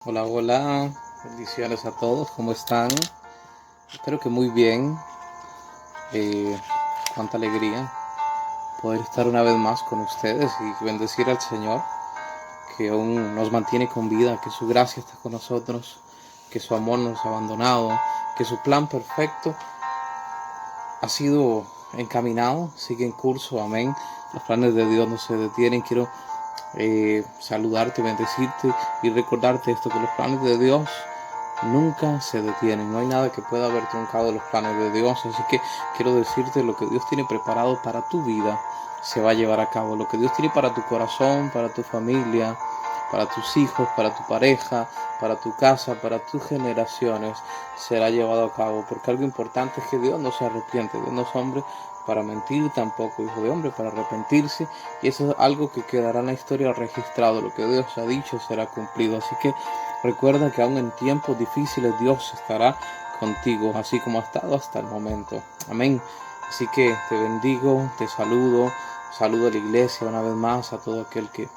Hola, hola, bendiciones a todos, ¿cómo están? Espero que muy bien. eh, Cuánta alegría poder estar una vez más con ustedes y bendecir al Señor, que aún nos mantiene con vida, que su gracia está con nosotros, que su amor no nos ha abandonado, que su plan perfecto ha sido encaminado, sigue en curso, amén. Los planes de Dios no se detienen. Quiero saludarte, bendecirte y recordarte esto, que los planes de Dios nunca se detienen. No hay nada que pueda haber truncado los planes de Dios. Así que quiero decirte, lo que Dios tiene preparado para tu vida se va a llevar a cabo. Lo que Dios tiene para tu corazón, para tu familia, para tus hijos, para tu pareja, para tu casa, para tus generaciones, será llevado a cabo. Porque algo importante es que Dios no se arrepiente. Dios no es hombre para mentir, tampoco hijo de hombre para arrepentirse. Y eso es algo que quedará en la historia registrado. Lo que Dios ha dicho será cumplido. Así que recuerda que aún en tiempos difíciles Dios estará contigo, así como ha estado hasta el momento. Amén. Así que te bendigo, te saludo, saludo a la iglesia una vez más, a todo aquel que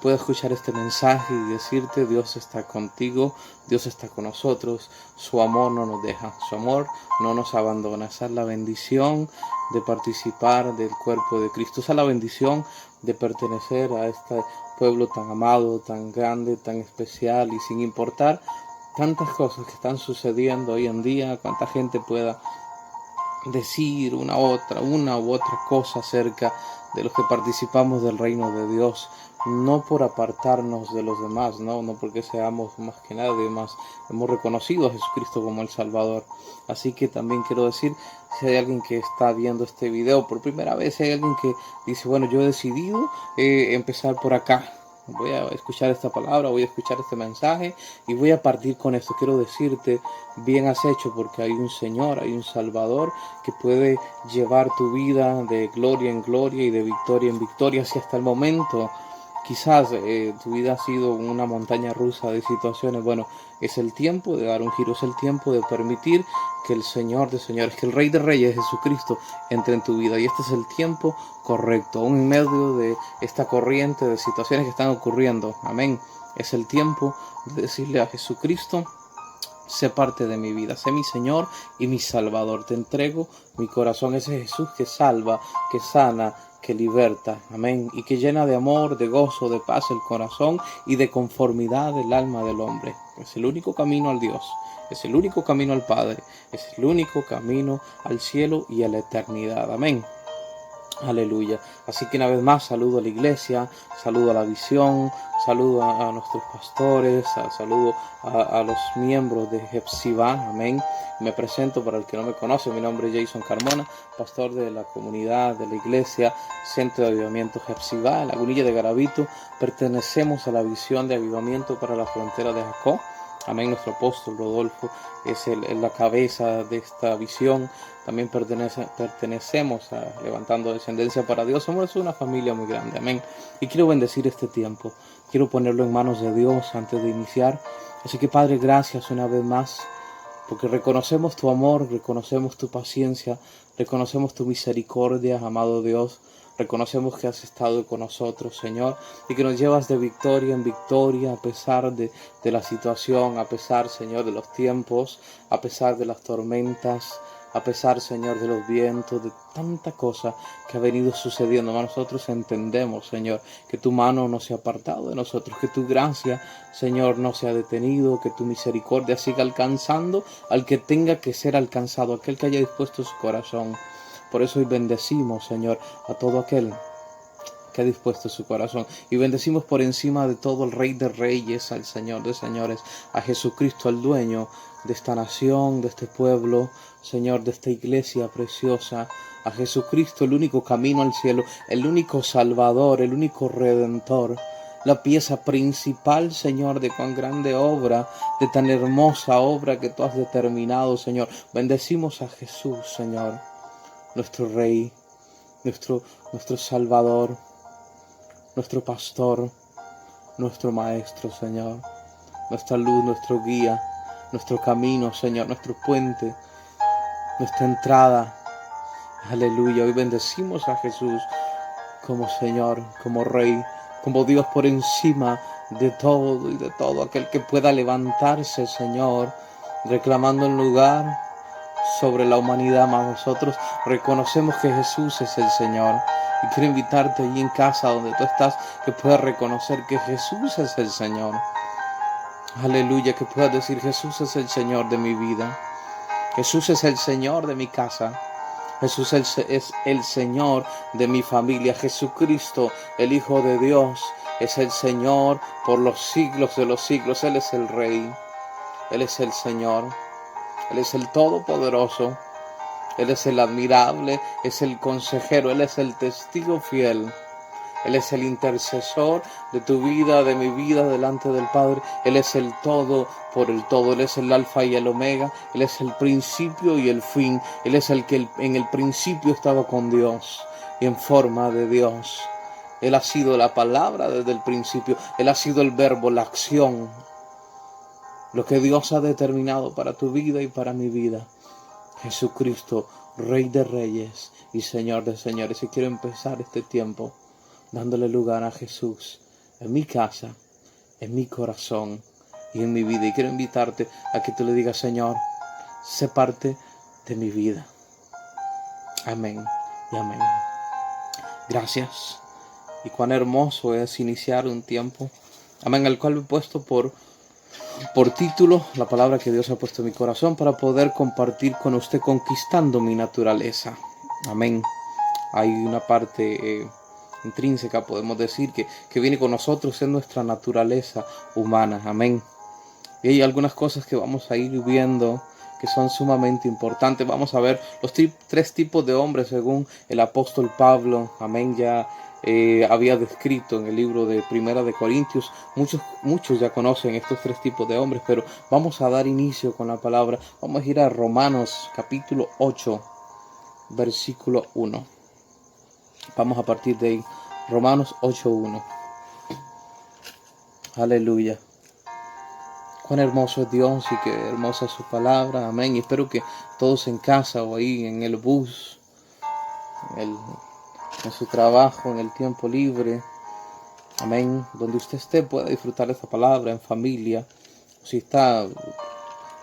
pueda escuchar este mensaje y decirte: Dios está contigo, Dios está con nosotros, su amor no nos deja, su amor no nos abandona. Esa es la bendición de participar del cuerpo de Cristo, esa es la bendición de pertenecer a este pueblo tan amado, tan grande, tan especial, y sin importar tantas cosas que están sucediendo hoy en día, cuánta gente pueda decir una u otra cosa acerca de los que participamos del reino de Dios, no por apartarnos de los demás, no porque seamos más que nadie más, hemos reconocido a Jesucristo como el Salvador. Así que también quiero decir, si hay alguien que está viendo este video por primera vez, si hay alguien que dice: bueno, yo he decidido empezar por acá, voy a escuchar esta palabra, voy a escuchar este mensaje y voy a partir con esto, quiero decirte: bien has hecho, porque hay un Señor, hay un Salvador que puede llevar tu vida de gloria en gloria y de victoria en victoria. Si hasta el momento quizás tu vida ha sido una montaña rusa de situaciones, bueno, es el tiempo de dar un giro, es el tiempo de permitir que el Señor de señores, que el Rey de Reyes, Jesucristo, entre en tu vida. Y este es el tiempo correcto, aún en medio de esta corriente de situaciones que están ocurriendo. Amén. Es el tiempo de decirle a Jesucristo: sé parte de mi vida, sé mi Señor y mi Salvador. Te entrego mi corazón, ese Jesús que salva, que sana, que liberta, amén, y que llena de amor, de gozo, de paz el corazón y de conformidad el alma del hombre. Es el único camino al Dios, es el único camino al Padre, es el único camino al cielo y a la eternidad, amén. Aleluya. Así que una vez más saludo a la iglesia, saludo a la visión, saludo a nuestros pastores, saludo a los miembros de Hepzibah, amén. Me presento para el que no me conoce: mi nombre es Jason Carmona, pastor de la comunidad de la iglesia Centro de Avivamiento Hepzibah, en Lagunilla de Garavito. Pertenecemos a la visión de avivamiento para la frontera de Jacob. Amén. Nuestro apóstol Rodolfo es la cabeza de esta visión. También pertenecemos a Levantando Descendencia para Dios. Somos una familia muy grande. Amén. Y quiero bendecir este tiempo. Quiero ponerlo en manos de Dios antes de iniciar. Así que, Padre, gracias una vez más, porque reconocemos tu amor, reconocemos tu paciencia, reconocemos tu misericordia, amado Dios. Reconocemos que has estado con nosotros, Señor, y que nos llevas de victoria en victoria a pesar de la situación, a pesar, Señor, de los tiempos, a pesar de las tormentas, a pesar, Señor, de los vientos, de tanta cosa que ha venido sucediendo. Nosotros entendemos, Señor, que tu mano no se ha apartado de nosotros, que tu gracia, Señor, no se ha detenido, que tu misericordia siga alcanzando al que tenga que ser alcanzado, aquel que haya dispuesto su corazón. Por eso hoy bendecimos, Señor, a todo aquel que ha dispuesto su corazón, y bendecimos por encima de todo al Rey de Reyes, al Señor de Señores, a Jesucristo, al dueño de esta nación, de este pueblo, Señor, de esta iglesia preciosa, a Jesucristo, el único camino al cielo, el único Salvador, el único Redentor, la pieza principal, Señor, de cuán grande obra, de tan hermosa obra que tú has determinado, Señor. Bendecimos a Jesús, Señor, nuestro Rey, nuestro Salvador, nuestro pastor, nuestro maestro, Señor, nuestra luz, nuestro guía, nuestro camino, Señor, nuestro puente, nuestra entrada. Aleluya. Hoy bendecimos a Jesús como Señor, como Rey, como Dios por encima de todo aquel que pueda levantarse, Señor, reclamando el lugar sobre la humanidad. Más nosotros reconocemos que Jesús es el Señor. Y quiero invitarte allí en casa donde tú estás, que puedas reconocer que Jesús es el Señor. Aleluya, que puedas decir: Jesús es el Señor de mi vida. Jesús es el Señor de mi casa. Jesús es el Señor de mi familia. Jesucristo, el Hijo de Dios, es el Señor por los siglos de los siglos. Él es el Rey. Él es el Señor. Él es el Todopoderoso. Él es el admirable. Es el consejero. Él es el testigo fiel. Él es el intercesor de tu vida, de mi vida, delante del Padre. Él es el todo por el todo. Él es el alfa y el omega. Él es el principio y el fin. Él es el que en el principio estaba con Dios y en forma de Dios. Él ha sido la palabra desde el principio. Él ha sido el verbo, la acción. Lo que Dios ha determinado para tu vida y para mi vida. Jesucristo, Rey de Reyes y Señor de Señores. Y quiero empezar este tiempo dándole lugar a Jesús en mi casa, en mi corazón y en mi vida. Y quiero invitarte a que tú le digas: Señor, sé parte de mi vida. Amén y amén. Gracias. Y cuán hermoso es iniciar un tiempo, amén, al cual he puesto por título la palabra que Dios ha puesto en mi corazón para poder compartir con usted: conquistando mi naturaleza. Amén. Hay una parte intrínseca, podemos decir, que viene con nosotros en nuestra naturaleza humana. Amén. Y hay algunas cosas que vamos a ir viendo que son sumamente importantes. Vamos a ver los tres tipos de hombres según el apóstol Pablo. Amén. Ya había descrito en el libro de Primera de Corintios. Muchos ya conocen estos tres tipos de hombres, pero vamos a dar inicio con la palabra. Vamos a ir a Romanos capítulo 8, versículo 1. Vamos a partir de ahí. Romanos 8:1. Aleluya. Cuán hermoso es Dios y qué hermosa es su palabra. Amén. Y espero que todos en casa o ahí en el bus, en su trabajo, en el tiempo libre, amén, donde usted esté, pueda disfrutar de esta palabra en familia. Si está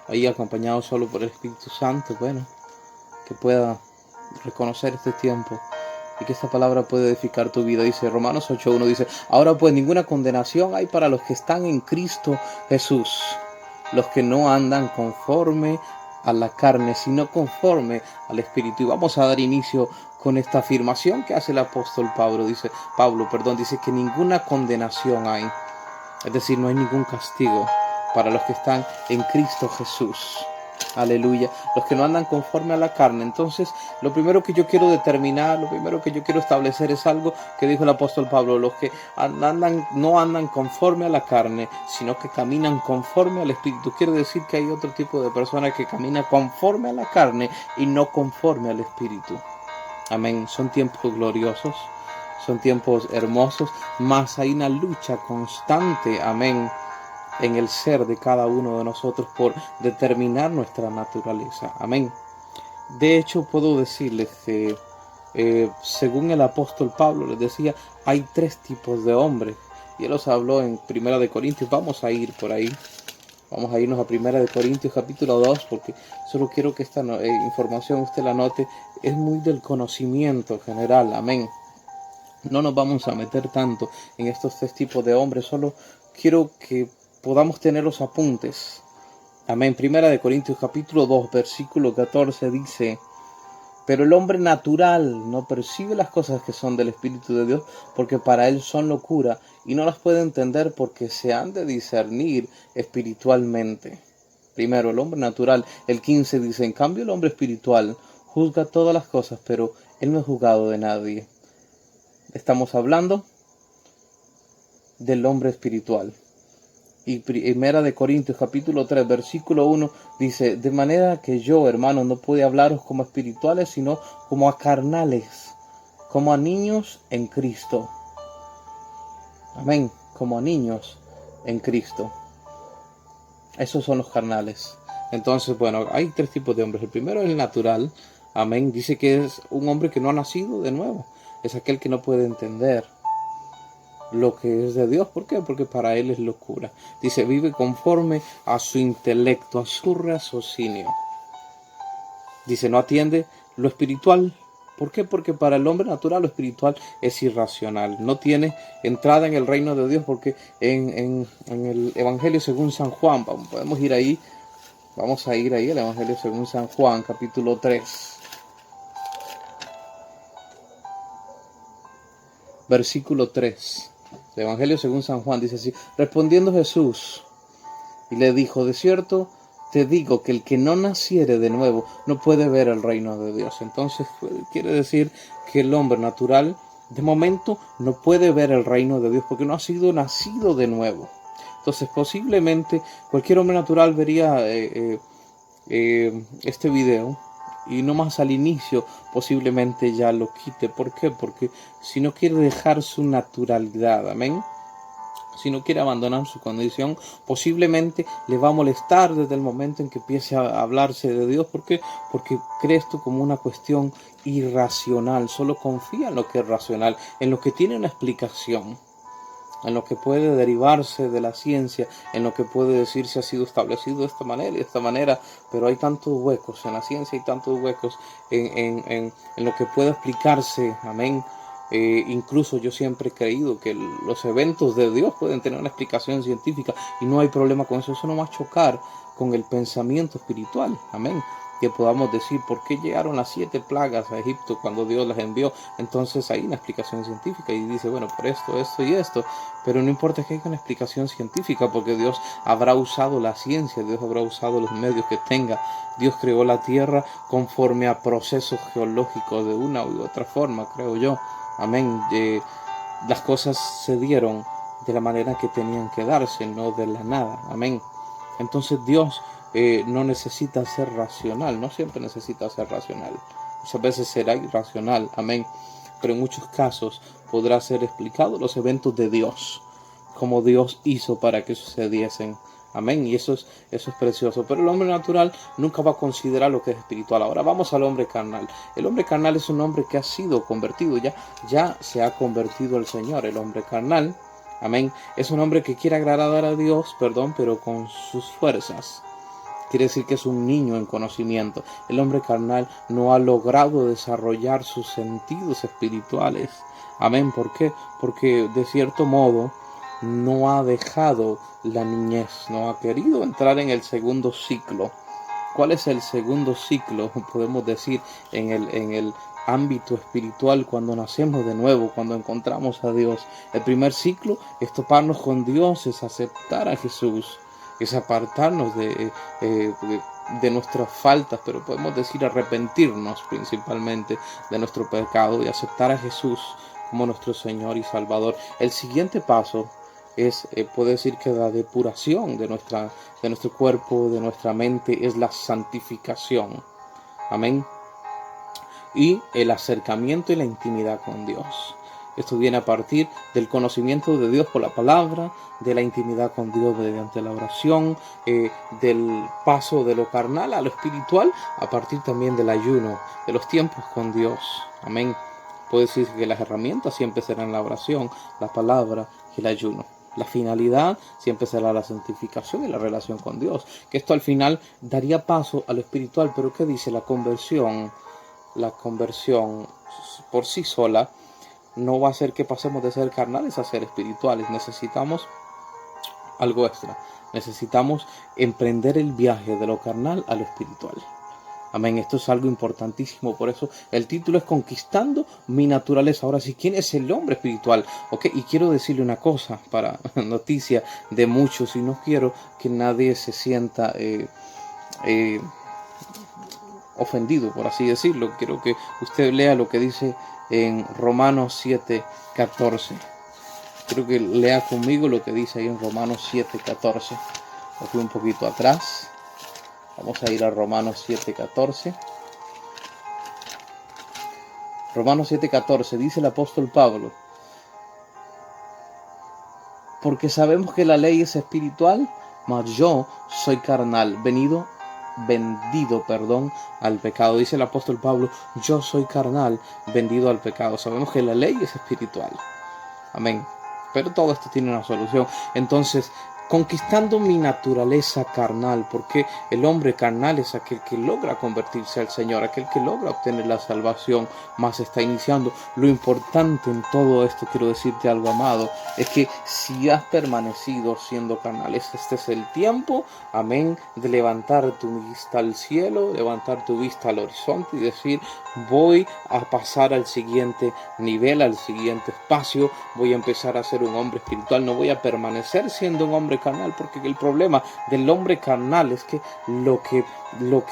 ahí acompañado solo por el Espíritu Santo, bueno, que pueda reconocer este tiempo y que esta palabra puede edificar tu vida. Dice Romanos 8:1, dice: ahora pues ninguna condenación hay para los que están en Cristo Jesús, los que no andan conforme a la carne, sino conforme al Espíritu. Y vamos a dar inicio con esta afirmación que hace el apóstol Pablo. Dice que ninguna condenación hay, es decir, no hay ningún castigo para los que están en Cristo Jesús. Aleluya. Los que no andan conforme a la carne. Entonces, lo primero que yo quiero determinar, lo primero que yo quiero establecer es algo que dijo el apóstol Pablo: los que no andan conforme a la carne, sino que caminan conforme al Espíritu. Quiere decir que hay otro tipo de personas que caminan conforme a la carne y no conforme al Espíritu. Amén. Son tiempos gloriosos, son tiempos hermosos, mas hay una lucha constante, amén, en el ser de cada uno de nosotros por determinar nuestra naturaleza. Amén. De hecho, puedo decirles que según el apóstol Pablo les decía, hay tres tipos de hombres. Y él los habló en Primera de Corintios. Vamos a ir por ahí. Vamos a irnos a Primera de Corintios capítulo 2, porque solo quiero que esta información usted la note. Es muy del conocimiento general. Amén. No nos vamos a meter tanto en estos tres tipos de hombres. Solo quiero que podamos tener los apuntes. Amén. Primera de Corintios capítulo 2, versículo 14 dice: pero el hombre natural no percibe las cosas que son del Espíritu de Dios, porque para él son locura, y no las puede entender porque se han de discernir espiritualmente. Primero, el hombre natural. El 15 dice: en cambio el hombre espiritual juzga todas las cosas, pero él no es juzgado de nadie. Estamos hablando del hombre espiritual. Y Primera de Corintios capítulo 3 versículo 1 dice: de manera que yo, hermanos, no puedo hablaros como espirituales, sino como a carnales, como a niños en Cristo. Amén. Como a niños en Cristo. Esos son los carnales. Entonces, bueno, hay tres tipos de hombres. El primero es el natural. Amén. Dice que es un hombre que no ha nacido de nuevo. Es aquel que no puede entender. lo que es de Dios. ¿Por qué? Porque para él es locura. Dice, vive conforme a su intelecto, a su raciocinio. Dice, no atiende lo espiritual. ¿Por qué? Porque para el hombre natural lo espiritual es irracional. No tiene entrada en el reino de Dios, porque en el Evangelio según San Juan, podemos ir ahí, vamos a ir ahí, el Evangelio según San Juan, capítulo 3. Versículo 3. El Evangelio según San Juan dice así: respondiendo Jesús, y le dijo, de cierto te digo que el que no naciere de nuevo no puede ver el reino de Dios. Entonces quiere decir que el hombre natural de momento no puede ver el reino de Dios porque no ha sido nacido de nuevo. Entonces posiblemente cualquier hombre natural vería este video y no más al inicio posiblemente ya lo quite. ¿Por qué? Porque si no quiere dejar su naturalidad, amén, si no quiere abandonar su condición, posiblemente le va a molestar desde el momento en que empiece a hablarse de Dios. ¿Por qué? Porque cree esto como una cuestión irracional. Solo confía en lo que es racional, en lo que tiene una explicación, en lo que puede derivarse de la ciencia, en lo que puede decirse ha sido establecido de esta manera y de esta manera. Pero hay tantos huecos en la ciencia, hay tantos huecos en lo que puede explicarse, amén. Incluso yo siempre he creído que los eventos de Dios pueden tener una explicación científica y no hay problema con eso. Eso no va a chocar con el pensamiento espiritual, amén. Que podamos decir por qué llegaron las 7 plagas a Egipto cuando Dios las envió. Entonces hay una explicación científica y dice, bueno, por esto, esto y esto. Pero no importa que haya una explicación científica, porque Dios habrá usado la ciencia, Dios habrá usado los medios que tenga. Dios creó la tierra conforme a procesos geológicos de una u otra forma, creo yo. Amén. Las cosas se dieron de la manera que tenían que darse, no de la nada. Amén. Entonces Dios no necesita ser racional, no siempre necesita ser racional. Muchas veces será irracional, amén. Pero en muchos casos podrá ser explicado los eventos de Dios, como Dios hizo para que sucediesen. Amén, y eso es precioso. Pero el hombre natural nunca va a considerar lo que es espiritual. Ahora vamos al hombre carnal. El hombre carnal es un hombre que ha sido convertido, ya se ha convertido al Señor. El hombre carnal, amén, es un hombre que quiere agradar a Dios, pero con sus fuerzas. Quiere decir que es un niño en conocimiento. El hombre carnal no ha logrado desarrollar sus sentidos espirituales. Amén. ¿Por qué? Porque de cierto modo no ha dejado la niñez, no ha querido entrar en el segundo ciclo. ¿Cuál es el segundo ciclo? Podemos decir en el ámbito espiritual, cuando nacemos de nuevo, cuando encontramos a Dios. El primer ciclo es toparnos con Dios, es aceptar a Jesús, es apartarnos de nuestras faltas, pero podemos decir arrepentirnos principalmente de nuestro pecado y aceptar a Jesús como nuestro Señor y Salvador. El siguiente paso es, puede decir que la depuración de nuestro cuerpo, de nuestra mente, es la santificación. Amén. Y el acercamiento y la intimidad con Dios. Esto viene a partir del conocimiento de Dios por la palabra, de la intimidad con Dios mediante la oración, del paso de lo carnal a lo espiritual, a partir también del ayuno, de los tiempos con Dios. Amén. Puede decir que las herramientas siempre serán la oración, la palabra y el ayuno. La finalidad siempre será la santificación y la relación con Dios. Que esto al final daría paso a lo espiritual. Pero ¿qué dice la conversión? La conversión por sí sola no va a hacer que pasemos de ser carnales a ser espirituales. Necesitamos algo extra. Necesitamos emprender el viaje de lo carnal a lo espiritual. Amén, esto es algo importantísimo. Por eso el título es Conquistando mi naturaleza. Ahora sí, ¿quién es el hombre espiritual? Y quiero decirle una cosa para noticia de muchos, y no quiero que nadie se sienta ofendido, por así decirlo. Quiero que usted lea lo que dice en Romanos 7:14. Quiero que lea conmigo lo que dice ahí en Romanos 7:14. Me fui un poquito atrás. Vamos a ir a Romanos 7:14. Romanos 7:14 dice el apóstol Pablo: porque sabemos que la ley es espiritual, mas yo soy carnal, vendido al pecado. Dice el apóstol Pablo: yo soy carnal, vendido al pecado. Sabemos que la ley es espiritual. Amén. Pero todo esto tiene una solución. Entonces, conquistando mi naturaleza carnal, porque el hombre carnal es aquel que logra convertirse al Señor, aquel que logra obtener la salvación, más está iniciando. Lo importante en todo esto, quiero decirte algo, amado, es que si has permanecido siendo carnal, este es el tiempo, amén, de levantar tu vista al cielo, levantar tu vista al horizonte y decir: voy a pasar al siguiente nivel, al siguiente espacio, voy a empezar a ser un hombre espiritual, no voy a permanecer siendo un hombre carnal, porque el problema del hombre carnal es que lo que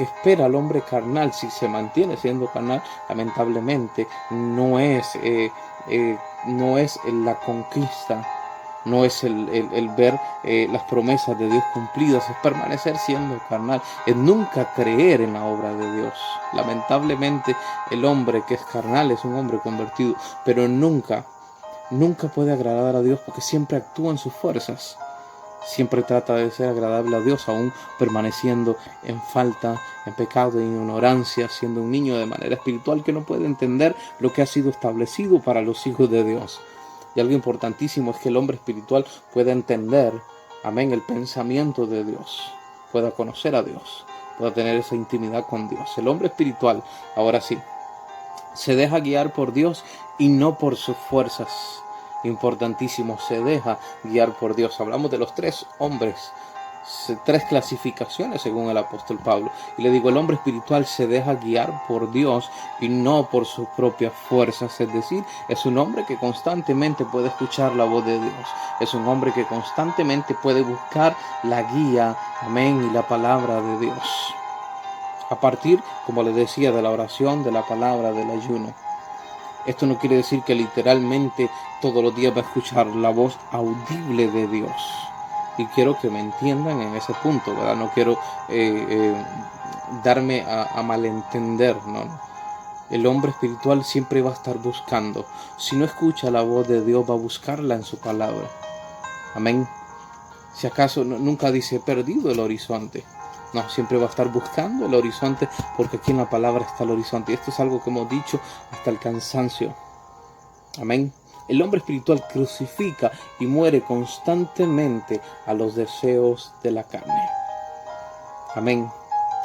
espera el hombre carnal, si se mantiene siendo carnal, lamentablemente no es la conquista, no es el ver las promesas de Dios cumplidas, es permanecer siendo carnal, es nunca creer en la obra de Dios. Lamentablemente el hombre que es carnal es un hombre convertido, pero nunca puede agradar a Dios, porque siempre actúa en sus fuerzas. Siempre trata de ser agradable a Dios, aún permaneciendo en falta, en pecado, en ignorancia, siendo un niño de manera espiritual que no puede entender lo que ha sido establecido para los hijos de Dios. Y algo importantísimo es que el hombre espiritual pueda entender, amén, el pensamiento de Dios, pueda conocer a Dios, pueda tener esa intimidad con Dios. El hombre espiritual, ahora sí, se deja guiar por Dios y no por sus fuerzas. Importantísimo, se deja guiar por Dios. Hablamos de los tres hombres, tres clasificaciones según el apóstol Pablo. Y le digo, el hombre espiritual se deja guiar por Dios y no por sus propias fuerzas. Es decir, es un hombre que constantemente puede escuchar la voz de Dios. Es un hombre que constantemente puede buscar la guía, amén, y la palabra de Dios. A partir, como les decía, de la oración, de la palabra, del ayuno. Esto no quiere decir que literalmente todos los días va a escuchar la voz audible de Dios. Y quiero que me entiendan en ese punto, ¿verdad? No quiero darme a malentender, ¿no? El hombre espiritual siempre va a estar buscando. Si no escucha la voz de Dios, va a buscarla en su palabra. Amén. Si acaso nunca dice: he perdido el horizonte. No, siempre va a estar buscando el horizonte, porque aquí en la palabra está el horizonte. Y esto es algo que hemos dicho hasta el cansancio. Amén. El hombre espiritual crucifica y muere constantemente a los deseos de la carne. Amén.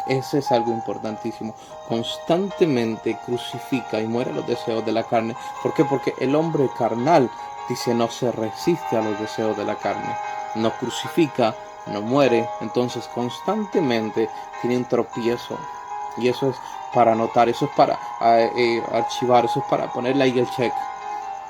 Ese es algo importantísimo. Constantemente crucifica y muere a los deseos de la carne. ¿Por qué? Porque el hombre carnal, dice, no se resiste a los deseos de la carne. No crucifica, no muere. Entonces constantemente tiene un tropiezo. Y eso es para anotar, eso es para archivar, eso es para ponerle ahí el check.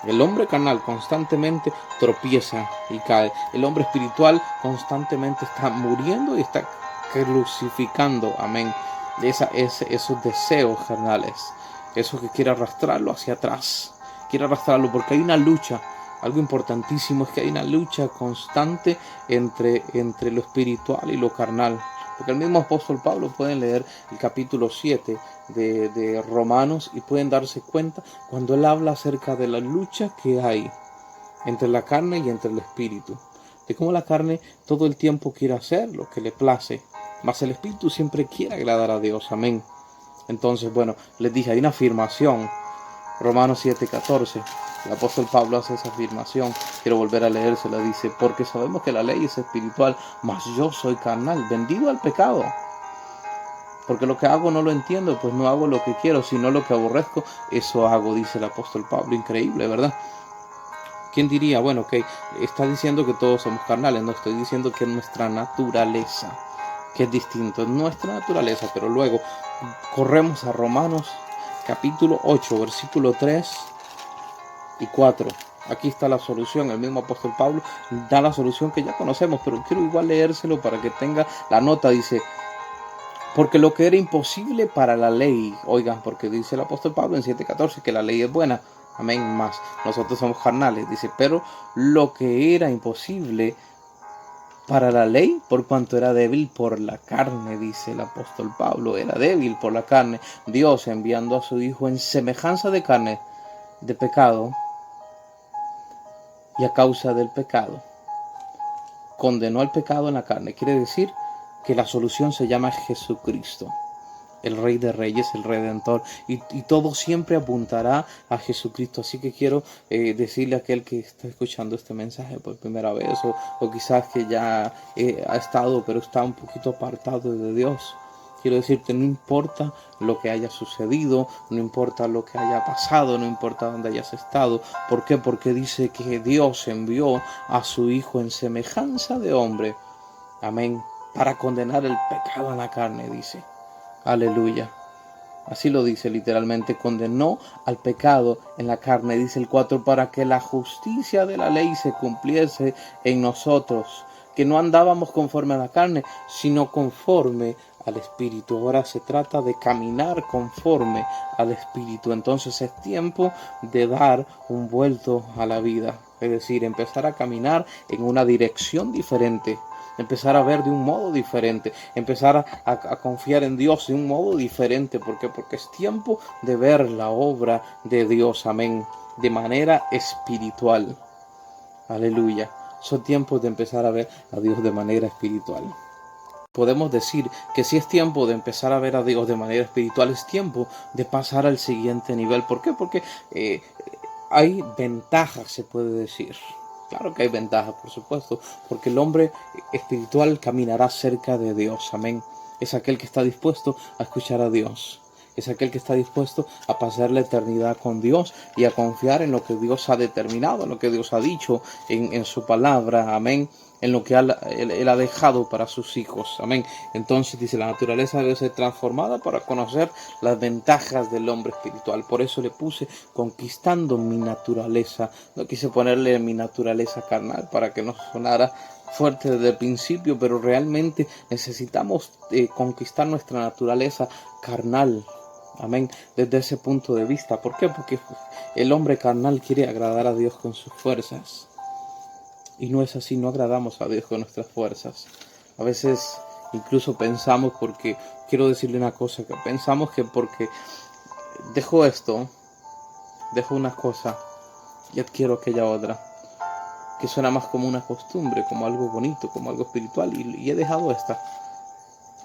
El hombre carnal constantemente tropieza y cae. El hombre espiritual constantemente está muriendo y está crucificando, amén, esos deseos carnales, eso que quiere arrastrarlo hacia atrás, quiere arrastrarlo, porque hay una lucha. Algo importantísimo es que hay una lucha constante entre lo espiritual y lo carnal. Porque el mismo apóstol Pablo, pueden leer el capítulo 7 de Romanos y pueden darse cuenta cuando él habla acerca de la lucha que hay entre la carne y entre el espíritu. De cómo la carne todo el tiempo quiere hacer lo que le place, mas el espíritu siempre quiere agradar a Dios. Amén. Entonces, bueno, les dije, hay una afirmación. Romanos 7:14. El apóstol Pablo hace esa afirmación. Quiero volver a leérsela. Dice: porque sabemos que la ley es espiritual, mas yo soy carnal, vendido al pecado. Porque lo que hago no lo entiendo, pues no hago lo que quiero, sino lo que aborrezco, eso hago, dice el apóstol Pablo. Increíble, ¿verdad? ¿Quién diría? Bueno, ok, está diciendo que todos somos carnales. No, estoy diciendo que es nuestra naturaleza, que es distinto, es nuestra naturaleza. Pero luego corremos a Romanos capítulo 8, versículo 3 y 4. Aquí está la solución. El mismo apóstol Pablo da la solución que ya conocemos, pero quiero igual leérselo para que tenga la nota. Dice: porque lo que era imposible para la ley, oigan, porque dice el apóstol Pablo en 7:14 que la ley es buena, amén, más nosotros somos carnales, dice, pero lo que era imposible para la ley, por cuanto era débil por la carne, dice el apóstol Pablo, era débil por la carne. Dios, enviando a su Hijo en semejanza de carne, de pecado, y a causa del pecado, condenó al pecado en la carne. Quiere decir que la solución se llama Jesucristo. el Rey de Reyes, el Redentor, y todo siempre apuntará a Jesucristo. Así que quiero decirle a aquel que está escuchando este mensaje por primera vez, o quizás que ya ha estado, pero está un poquito apartado de Dios. Quiero decirte, no importa lo que haya sucedido, no importa lo que haya pasado, no importa dónde hayas estado. ¿Por qué? Porque dice que Dios envió a su Hijo en semejanza de hombre. Amén. Para condenar el pecado en la carne, dice. Aleluya. Así lo dice literalmente, condenó al pecado en la carne, dice el 4, para que la justicia de la ley se cumpliese en nosotros, que no andábamos conforme a la carne, sino conforme al Espíritu. Ahora se trata de caminar conforme al Espíritu. Entonces es tiempo de dar un vuelto a la vida, es decir, empezar a caminar en una dirección diferente. Empezar a ver de un modo diferente, empezar a confiar en Dios de un modo diferente. ¿Por qué? Porque es tiempo de ver la obra de Dios, amén, de manera espiritual. Aleluya. Son tiempos de empezar a ver a Dios de manera espiritual. Podemos decir que si es tiempo de empezar a ver a Dios de manera espiritual, es tiempo de pasar al siguiente nivel. ¿Por qué? Porque hay ventajas, se puede decir. Claro que hay ventajas, por supuesto, porque el hombre espiritual caminará cerca de Dios, amén. Es aquel que está dispuesto a escuchar a Dios. Es aquel que está dispuesto a pasar la eternidad con Dios y a confiar en lo que Dios ha determinado, en lo que Dios ha dicho en su palabra, amén, en lo que él ha dejado para sus hijos, amén. Entonces dice, la naturaleza debe ser transformada para conocer las ventajas del hombre espiritual. Por eso le puse conquistando mi naturaleza. No quise ponerle mi naturaleza carnal para que no sonara fuerte desde el principio, pero realmente necesitamos conquistar nuestra naturaleza carnal. Amén, desde ese punto de vista. ¿Por qué? Porque el hombre carnal quiere agradar a Dios con sus fuerzas. Y no es así, no agradamos a Dios con nuestras fuerzas. A veces incluso pensamos, porque quiero decirle una cosa, que pensamos que porque dejo esto, dejo una cosa y adquiero aquella otra, que suena más como una costumbre, como algo bonito, como algo espiritual, y he dejado esta.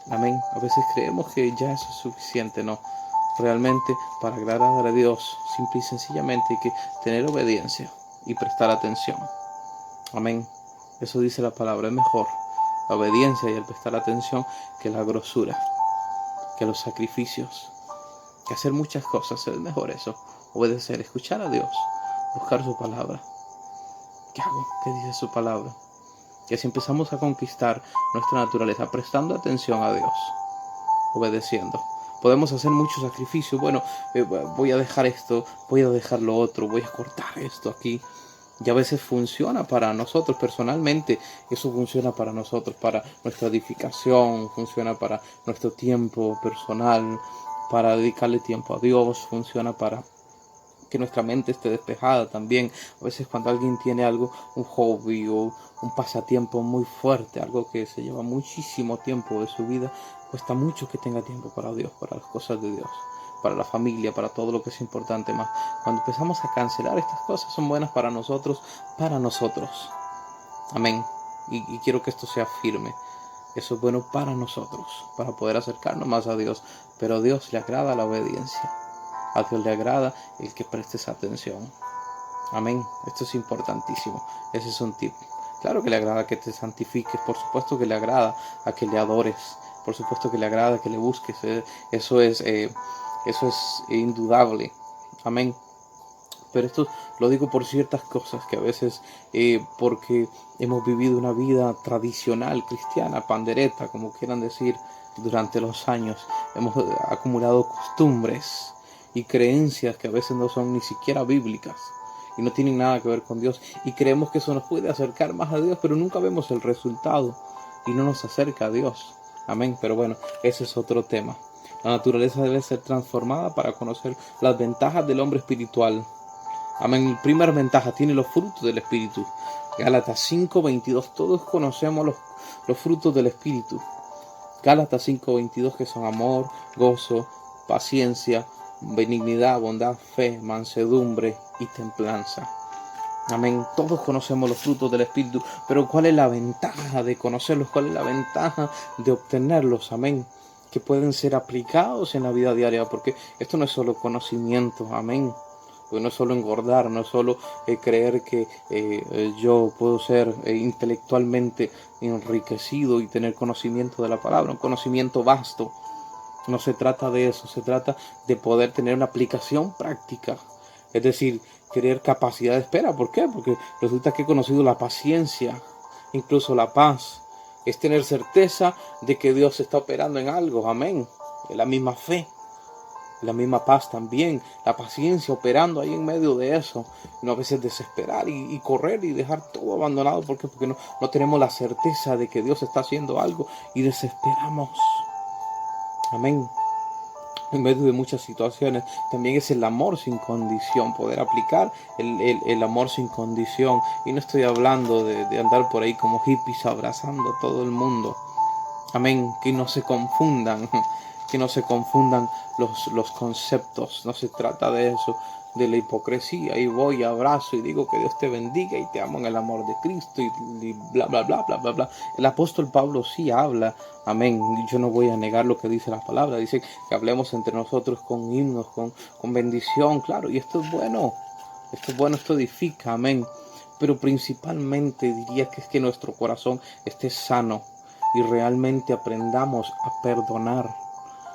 Amén. A veces creemos que ya eso es suficiente, no. Realmente, para agradar a Dios, simple y sencillamente hay que tener obediencia y prestar atención. Amén. Eso dice la palabra, es mejor la obediencia y el prestar atención que la grosura, que los sacrificios, que hacer muchas cosas. Es mejor eso, obedecer, escuchar a Dios, buscar su palabra. ¿Qué hago? ¿Qué dice su palabra? Y así empezamos a conquistar nuestra naturaleza, prestando atención a Dios, obedeciendo. Podemos hacer muchos sacrificios. Bueno, voy a dejar esto, voy a dejar lo otro, voy a cortar esto aquí. Y a veces funciona para nosotros personalmente, eso funciona para nosotros, para nuestra edificación, funciona para nuestro tiempo personal, para dedicarle tiempo a Dios, funciona para que nuestra mente esté despejada también. A veces cuando alguien tiene algo, un hobby o un pasatiempo muy fuerte, algo que se lleva muchísimo tiempo de su vida, cuesta mucho que tenga tiempo para Dios, para las cosas de Dios, para la familia, para todo lo que es importante más. Cuando empezamos a cancelar estas cosas, son buenas para nosotros. Amén. Y quiero que esto sea firme. Eso es bueno para nosotros, para poder acercarnos más a Dios. Pero a Dios le agrada la obediencia. A Dios le agrada el que prestes atención. Amén. Esto es importantísimo. Ese es un tip. Claro que le agrada que te santifiques. Por supuesto que le agrada a que le adores. Por supuesto que le agrada que le busques. Eso es indudable. Amén. Pero esto lo digo por ciertas cosas que a veces, porque hemos vivido una vida tradicional, cristiana, pandereta, como quieran decir, durante los años, hemos acumulado costumbres y creencias que a veces no son ni siquiera bíblicas y no tienen nada que ver con Dios, y creemos que eso nos puede acercar más a Dios, pero nunca vemos el resultado y no nos acerca a Dios. Amén. Pero bueno, ese es otro tema. La naturaleza debe ser transformada para conocer las ventajas del hombre espiritual. Amén. Primera ventaja, tiene los frutos del Espíritu. Gálatas 5:22. Todos conocemos los frutos del Espíritu. Gálatas 5:22, que son amor, gozo, paciencia, benignidad, bondad, fe, mansedumbre y templanza. Amén. Todos conocemos los frutos del Espíritu, pero ¿cuál es la ventaja de conocerlos? ¿Cuál es la ventaja de obtenerlos? Amén. que pueden ser aplicados en la vida diaria, porque esto no es solo conocimiento, amén. Porque no es solo engordar, no es solo creer que yo puedo ser intelectualmente enriquecido y tener conocimiento de la palabra, un conocimiento vasto. No se trata de eso, se trata de poder tener una aplicación práctica. Es decir, tener capacidad de espera. ¿Por qué? Porque resulta que he conocido la paciencia, incluso la paz. Es tener certeza de que Dios está operando en algo, amén. Es la misma fe. La misma paz también, la paciencia operando ahí en medio de eso. No a veces desesperar y correr y dejar todo abandonado. ¿Por qué? Porque no tenemos la certeza de que Dios está haciendo algo y desesperamos. Amén. En medio de muchas situaciones también es el amor sin condición, poder aplicar el amor sin condición. Y no estoy hablando de andar por ahí como hippies abrazando a todo el mundo. Amén, que no se confundan, que no se confundan los conceptos. No se trata de eso, de la hipocresía. Y voy, abrazo y digo que Dios te bendiga y te amo en el amor de Cristo y bla, bla, bla, bla, bla, bla. El apóstol Pablo sí habla, amén. Yo no voy a negar lo que dice la palabra. Dice que hablemos entre nosotros con himnos, con bendición, claro. Y esto es bueno, esto edifica, amén. Pero principalmente diría que es que nuestro corazón esté sano y realmente aprendamos a perdonar,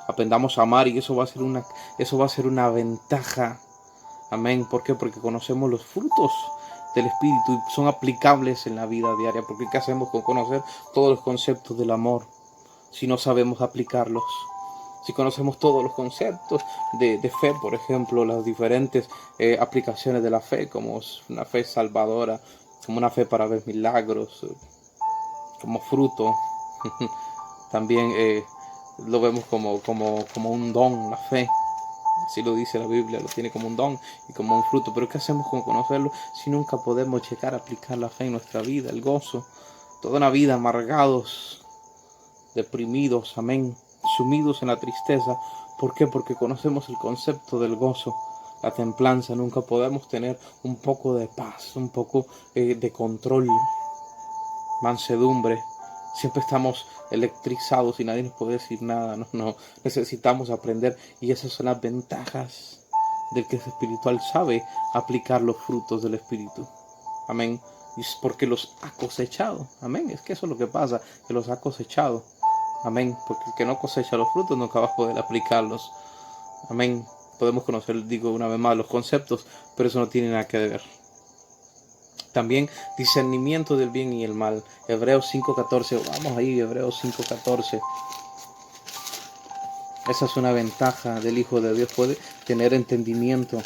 aprendamos a amar, y eso va a ser una ventaja. Amén. ¿Por qué? Porque conocemos los frutos del Espíritu y son aplicables en la vida diaria. Porque ¿qué hacemos con conocer todos los conceptos del amor si no sabemos aplicarlos? Si conocemos todos los conceptos de fe, por ejemplo, las diferentes aplicaciones de la fe, como una fe salvadora, como una fe para ver milagros, como fruto, también lo vemos como un don, la fe. Así lo dice la Biblia, lo tiene como un don y como un fruto. Pero ¿qué hacemos con conocerlo si nunca podemos llegar a aplicar la fe en nuestra vida, el gozo? Toda una vida amargados, deprimidos, amén, sumidos en la tristeza. ¿Por qué? Porque conocemos el concepto del gozo, la templanza. Nunca podemos tener un poco de paz, un poco de control, mansedumbre. Siempre estamos electrizados y nadie nos puede decir nada. No, necesitamos aprender, y esas son las ventajas del que es espiritual. Sabe aplicar los frutos del Espíritu. Amén. Y es porque los ha cosechado. Amén. Es que eso es lo que pasa, que los ha cosechado. Amén. Porque el que no cosecha los frutos nunca va a poder aplicarlos. Amén. Podemos conocer, digo una vez más, los conceptos, pero eso no tiene nada que ver. También discernimiento del bien y el mal. Hebreos 5:14. Vamos ahí, Hebreos 5:14. Esa es una ventaja del Hijo de Dios. Puede tener entendimiento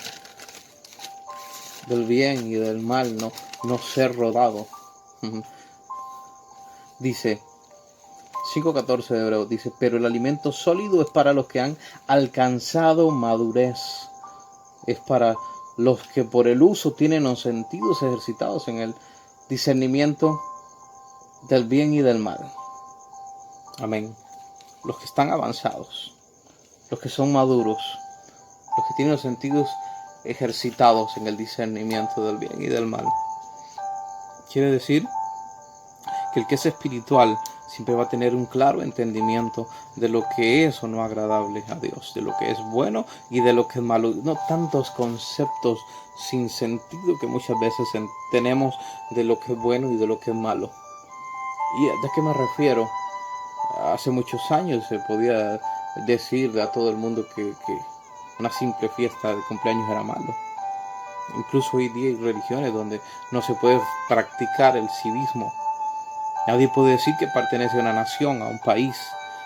del bien y del mal, no ser rodado. Dice 5:14 de Hebreos. Dice, pero el alimento sólido es para los que han alcanzado madurez. Es para los que por el uso tienen los sentidos ejercitados en el discernimiento del bien y del mal. Amén. Los que están avanzados, los que son maduros, los que tienen los sentidos ejercitados en el discernimiento del bien y del mal. Quiere decir que el que es espiritual siempre va a tener un claro entendimiento de lo que es o no agradable a Dios, de lo que es bueno y de lo que es malo. No tantos conceptos sin sentido que muchas veces tenemos de lo que es bueno y de lo que es malo. ¿Y de qué me refiero? Hace muchos años se podía decir a todo el mundo que una simple fiesta de cumpleaños era malo. Incluso hoy día hay religiones donde no se puede practicar el civismo. Nadie puede decir que pertenece a una nación, a un país,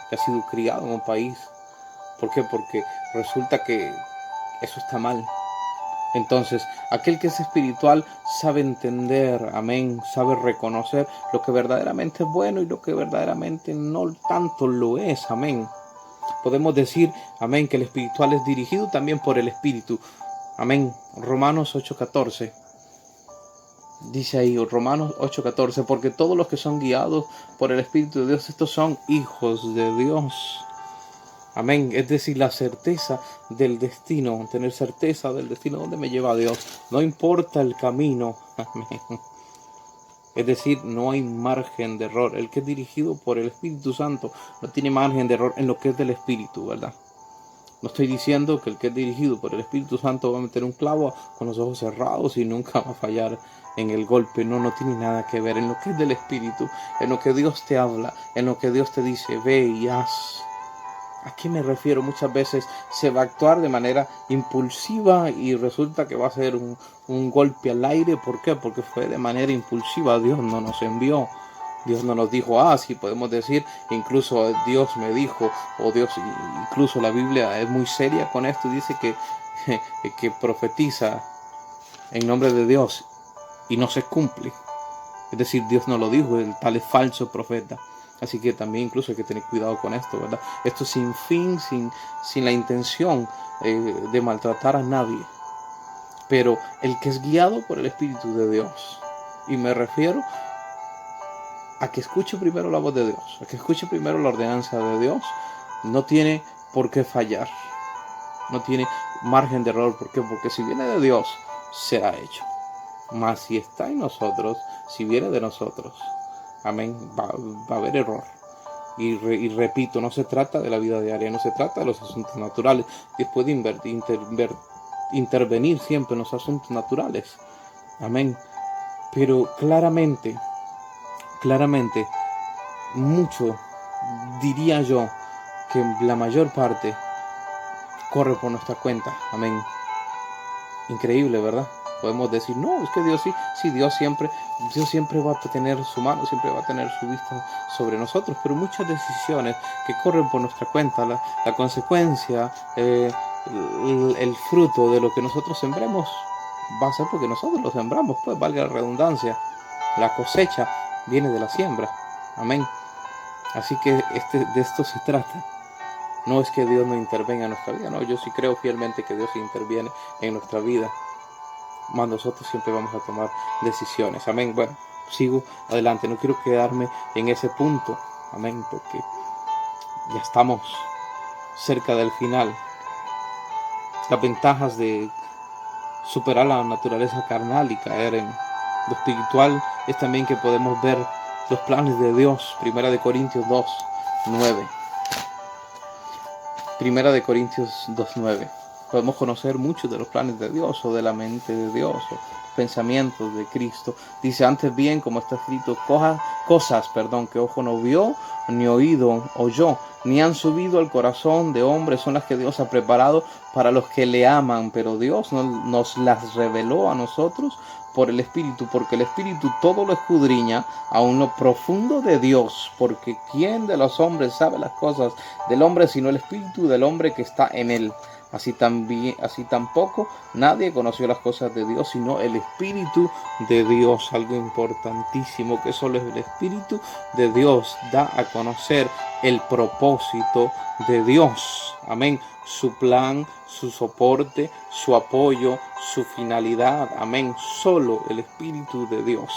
que ha sido criado en un país. ¿Por qué? Porque resulta que eso está mal. Entonces, aquel que es espiritual sabe entender, amén, sabe reconocer lo que verdaderamente es bueno y lo que verdaderamente no tanto lo es, amén. Podemos decir, amén, que el espiritual es dirigido también por el Espíritu. Amén. Romanos 8:14. Dice ahí, Romanos 8:14, porque todos los que son guiados por el Espíritu de Dios, estos son hijos de Dios. Amén. Es decir, la certeza del destino, tener certeza del destino, ¿dónde me lleva Dios? No importa el camino. Amén. Es decir, no hay margen de error. El que es dirigido por el Espíritu Santo no tiene margen de error en lo que es del Espíritu, ¿verdad? No estoy diciendo que el que es dirigido por el Espíritu Santo va a meter un clavo con los ojos cerrados y nunca va a fallar en el golpe. No, no tiene nada que ver en lo que es del Espíritu, en lo que Dios te habla, en lo que Dios te dice, ve y haz. ¿A qué me refiero? Muchas veces se va a actuar de manera impulsiva y resulta que va a ser un golpe al aire. ¿Por qué? Porque fue de manera impulsiva. Dios no nos envió. Dios no nos dijo, sí podemos decir, incluso Dios me dijo, o Dios, incluso la Biblia es muy seria con esto y dice que profetiza en nombre de Dios y no se cumple. Es decir, Dios no lo dijo, el tal es falso profeta. Así que también incluso hay que tener cuidado con esto, ¿verdad? Esto sin fin, sin la intención de maltratar a nadie. Pero el que es guiado por el Espíritu de Dios, y me refiero a que escuche primero la voz de Dios, a que escuche primero la ordenanza de Dios, no tiene por qué fallar, no tiene margen de error. ¿Por qué? Porque si viene de Dios, será hecho. Mas si está en nosotros, si viene de nosotros, amén, va a haber error. Y repito, no se trata de la vida diaria, no se trata de los asuntos naturales. Dios puede intervenir siempre en los asuntos naturales, amén. Pero claramente, mucho, diría yo, que la mayor parte corre por nuestra cuenta, amén. Increíble, ¿verdad? Podemos decir, no, es que Dios sí, Dios siempre va a tener su mano, siempre va a tener su vista sobre nosotros, pero muchas decisiones que corren por nuestra cuenta, la consecuencia, el fruto de lo que nosotros sembremos, va a ser porque nosotros lo sembramos, pues valga la redundancia. La cosecha viene de la siembra, amén. Así que de esto se trata. No es que Dios no intervenga en nuestra vida, no, yo sí creo fielmente que Dios interviene en nuestra vida, mas nosotros siempre vamos a tomar decisiones, amén. Bueno, sigo adelante, no quiero quedarme en ese punto, amén, porque ya estamos cerca del final. Las ventajas de superar la naturaleza carnal y caer en lo espiritual es también que podemos ver los planes de Dios. Primera de Corintios 2:9. Primera de Corintios 2:9. Podemos conocer mucho de los planes de Dios o de la mente de Dios o pensamientos de Cristo. Dice, antes bien, como está escrito, cosas que ojo no vio, ni oído oyó, ni han subido al corazón de hombre, son las que Dios ha preparado para los que le aman. Pero Dios nos las reveló a nosotros por el Espíritu, porque el Espíritu todo lo escudriña, aun lo profundo de Dios, porque ¿quién de los hombres sabe las cosas del hombre sino el Espíritu del hombre que está en él? Así tampoco nadie conoció las cosas de Dios sino el Espíritu de Dios. Algo importantísimo, que solo el Espíritu de Dios da a conocer el propósito de Dios, amén, su plan, su soporte, su apoyo, su finalidad, amén. Solo el Espíritu de Dios.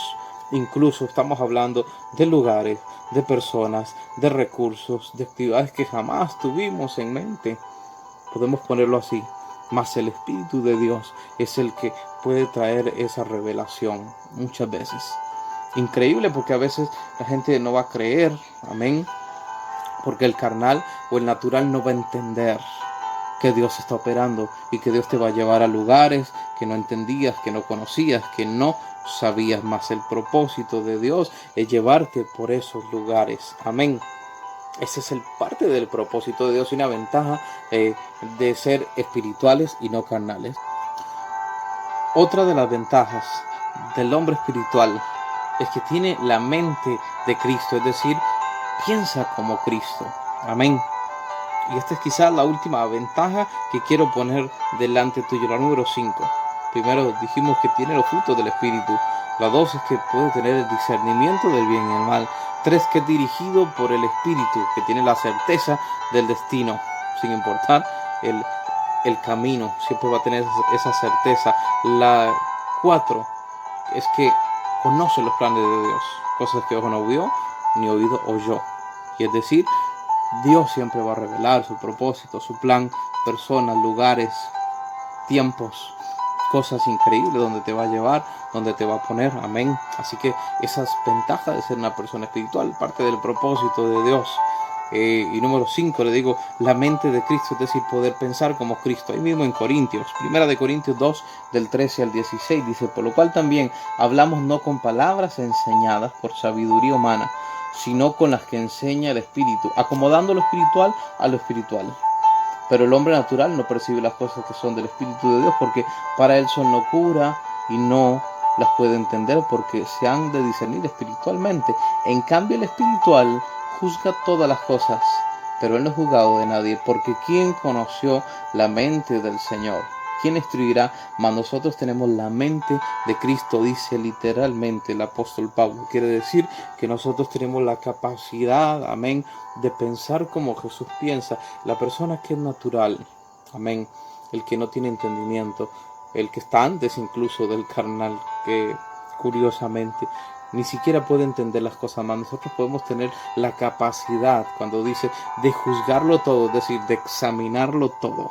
Incluso estamos hablando de lugares, de personas, de recursos, de actividades que jamás tuvimos en mente. Podemos ponerlo así, mas el Espíritu de Dios es el que puede traer esa revelación muchas veces. Increíble, porque a veces la gente no va a creer, amén, porque el carnal o el natural no va a entender que Dios está operando y que Dios te va a llevar a lugares que no entendías, que no conocías, que no sabías. Más el propósito de Dios es llevarte por esos lugares, amén. Ese es el parte del propósito de Dios y una ventaja de ser espirituales y no carnales. Otra de las ventajas del hombre espiritual es que tiene la mente de Cristo, es decir, piensa como Cristo, amén. Y esta es quizás la última ventaja que quiero poner delante tuyo, la número 5. Primero dijimos que tiene los frutos del Espíritu. La 2 es que puede tener el discernimiento del bien y el mal. 3, que es dirigido por el Espíritu, que tiene la certeza del destino, sin importar el camino, siempre va a tener esa certeza. La 4 es que conoce los planes de Dios, cosas que ojo no vio, ni oído oyó. Y es decir, Dios siempre va a revelar su propósito, su plan, personas, lugares, tiempos, cosas increíbles, donde te va a llevar, donde te va a poner, amén. Así que esas ventajas de ser una persona espiritual, parte del propósito de Dios. Y número 5, le digo, la mente de Cristo, es decir, poder pensar como Cristo. Ahí mismo en Corintios, primera de Corintios 2, del 13 al 16, dice, por lo cual también hablamos no con palabras enseñadas por sabiduría humana, sino con las que enseña el Espíritu, acomodando lo espiritual a lo espiritual. Pero el hombre natural no percibe las cosas que son del Espíritu de Dios, porque para él son locura y no las puede entender, porque se han de discernir espiritualmente. En cambio, el espiritual juzga todas las cosas, pero él no es juzgado de nadie, porque ¿quién conoció la mente del Señor? ¿Quién instruirá? Mas nosotros tenemos la mente de Cristo, dice literalmente el apóstol Pablo. Quiere decir que nosotros tenemos la capacidad, amén, de pensar como Jesús piensa. La persona que es natural, amén, el que no tiene entendimiento, el que está antes incluso del carnal, que curiosamente ni siquiera puede entender las cosas más. Nosotros podemos tener la capacidad, cuando dice, de juzgarlo todo, es decir, de examinarlo todo.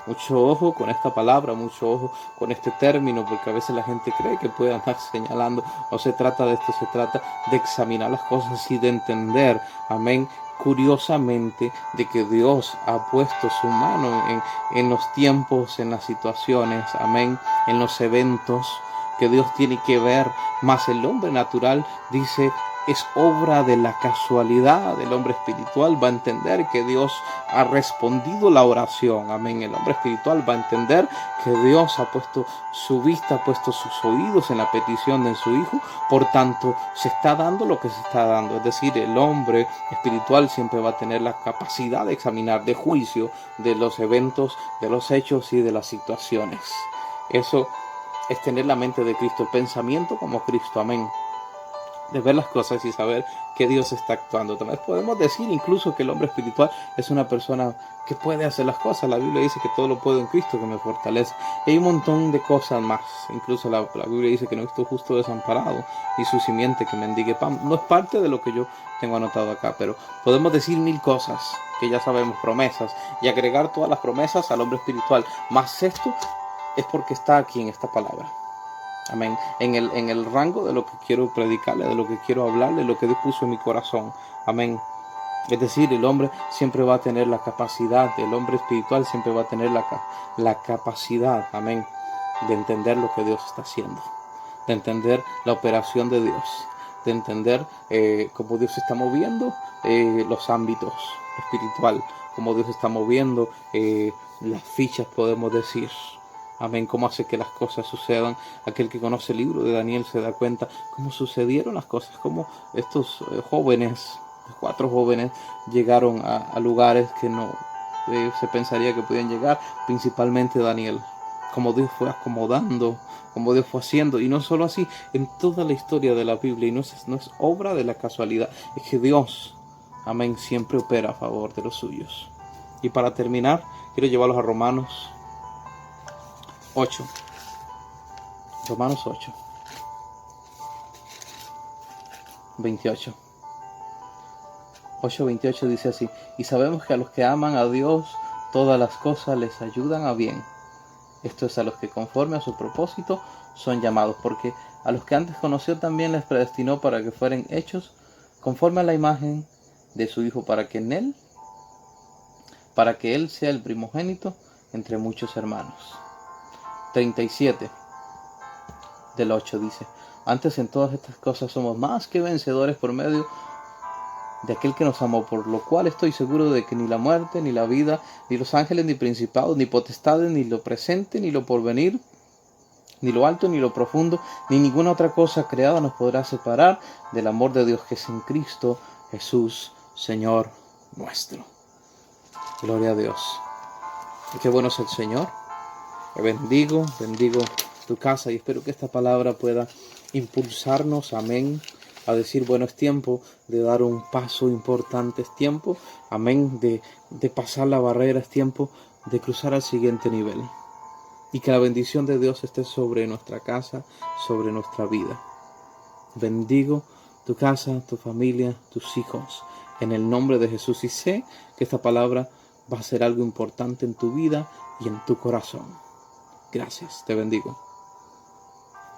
Mucho ojo con esta palabra, mucho ojo con este término, porque a veces la gente cree que puede andar señalando. No se trata de esto, se trata de examinar las cosas y de entender, amén, curiosamente, de que Dios ha puesto su mano en los tiempos, en las situaciones, amén, en los eventos que Dios tiene que ver. Más el hombre natural, dice, es obra de la casualidad. El hombre espiritual va a entender que Dios ha respondido la oración, amén. El hombre espiritual va a entender que Dios ha puesto su vista, ha puesto sus oídos en la petición de su Hijo, por tanto se está dando lo que se está dando. Es decir, el hombre espiritual siempre va a tener la capacidad de examinar, de juicio de los eventos, de los hechos y de las situaciones. Eso es tener la mente de Cristo, el pensamiento como Cristo, amén, de ver las cosas y saber que Dios está actuando. También podemos decir incluso que el hombre espiritual es una persona que puede hacer las cosas. La Biblia dice que todo lo puedo en Cristo que me fortalece. Y hay un montón de cosas más. Incluso la Biblia dice que no estoy justo desamparado y su simiente que mendigue pan. No es parte de lo que yo tengo anotado acá, pero podemos decir 1000 cosas que ya sabemos, promesas, y agregar todas las promesas al hombre espiritual. Más esto es porque está aquí en esta palabra. Amén. En el rango de lo que quiero predicarle, de lo que quiero hablarle, lo que Dios puso en mi corazón. Amén. Es decir, el hombre siempre va a tener la capacidad, el hombre espiritual siempre va a tener la capacidad, amén, de entender lo que Dios está haciendo, de entender la operación de Dios, de entender cómo Dios está moviendo los ámbitos espiritual, cómo Dios está moviendo las fichas, podemos decir. Amén, cómo hace que las cosas sucedan. Aquel que conoce el libro de Daniel se da cuenta cómo sucedieron las cosas, cómo estos jóvenes, 4 jóvenes, llegaron a lugares que no se pensaría que podían llegar, principalmente Daniel. Cómo Dios fue acomodando, cómo Dios fue haciendo, y no solo así, en toda la historia de la Biblia, y no es obra de la casualidad, es que Dios, amén, siempre opera a favor de los suyos. Y para terminar, quiero llevarlos a Romanos 8. Romanos 8. 28. 8:28 dice así: y sabemos que a los que aman a Dios, todas las cosas les ayudan a bien. Esto es a los que conforme a su propósito son llamados, porque a los que antes conoció también les predestinó para que fueran hechos conforme a la imagen de su Hijo, para que Él sea el primogénito entre muchos hermanos. 37 del 8 dice: antes en todas estas cosas somos más que vencedores por medio de aquel que nos amó, por lo cual estoy seguro de que ni la muerte, ni la vida, ni los ángeles, ni principados, ni potestades, ni lo presente, ni lo porvenir, ni lo alto, ni lo profundo, ni ninguna otra cosa creada nos podrá separar del amor de Dios que es en Cristo Jesús, Señor nuestro. Gloria a Dios. Y qué bueno es el Señor. Bendigo tu casa, y espero que esta palabra pueda impulsarnos, amén, a decir, bueno, es tiempo de dar un paso importante, es tiempo, amén, de pasar la barrera, es tiempo de cruzar al siguiente nivel. Y que la bendición de Dios esté sobre nuestra casa, sobre nuestra vida. Bendigo tu casa, tu familia, tus hijos, en el nombre de Jesús, y sé que esta palabra va a ser algo importante en tu vida y en tu corazón. Gracias, te bendigo.